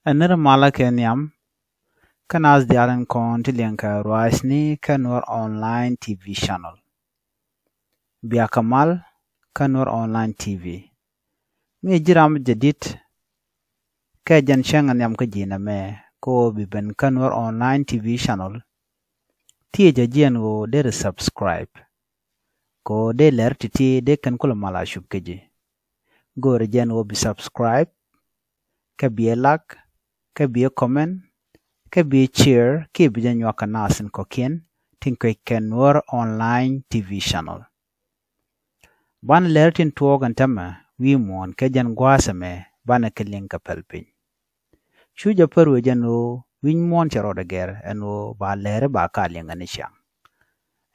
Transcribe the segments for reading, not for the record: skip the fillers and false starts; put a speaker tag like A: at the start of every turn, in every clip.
A: Another Malakenium can ask the Alan Con to Linka Roisni Kanur online TV channel. Biakamal Kanur online TV. Me jiram jadit Kajan Shangan Yam Kajina me ko biben Kanur online TV channel. Tia Jajian go de subscribe. Ko de ler titi de kan kula mala shub keji. Go rejen wo be subscribe. Ka be like. Ka be comment. Ka be share. Ki bijanywaka nasin kokien. Tinko Kanur online TV channel. Ban ler tin tuog antama. We mon kajan gwasame. Bana killing ka pelpin. Shuja peru janu. Win mon charoda ger. Anu ba lere ba kaling anishang.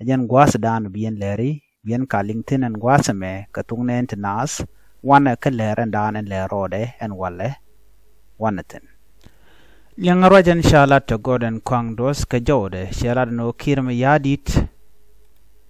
A: Ajan gwas dan bien leri. Bien kalingtin and gwasame. Katung na nas. Wana ka lere dan and lerode and wale. Wanatin. Yang rajan shalat to god and kwang dos ka jode. Shalat no kirma yadit.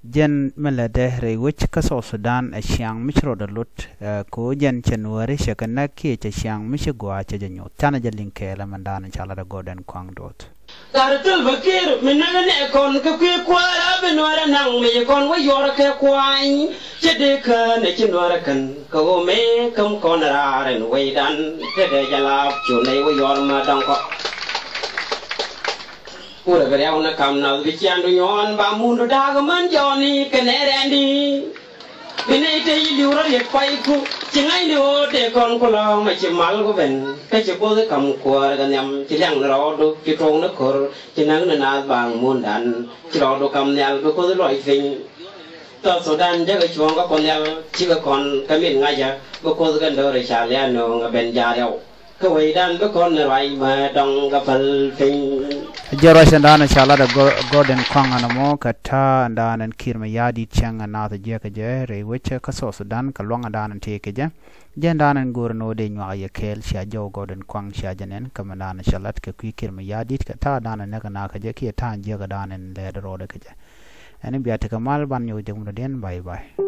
A: Jen melade re which kaso Sudan a shiang michro de lut ko jen January shakana ki cha shiang mishigwa cha janyo. Tana jalinke la mandana shalat god and kwang dot.
B: Karatul bakir minane kon ka kwi kwara benwara nang me kon wa yora ka kwai chede ka ne chinwara kan ko me kam kon raren we dan tede jala chune wa yor ma dang ko ura gare ona kam na bi chandu nyon ba mundu daga man joni kenerendi bine te yura ye kwai ku chingai no te kon ko la ma chimal go ben ka che bo kam kwar ga nyam chilang ro do chi trong na kor chinang na bang mun dan chi ro do kam nyal ko ko loi fin to Sudan ja ga chuang ga kon nyal chi ga kon kamin nga ja ko ko ga ndo re cha le no nga ben ja reo ko wei dan ko kon rai ma dong ga fal fin
A: Jeroshan dana shala da golden kwang anamo kata dan and kirma yadi chang na the jeka je which kaso Sudan ka longa dan take je jen dan and gurno de nywa ye kel sha jo golden kwang sha janen kamana shalat ka kwi kirma yadi kata dan na ka je ki ta je ga dan and le ro de ke je ani biata kamal ban yo de den bye bye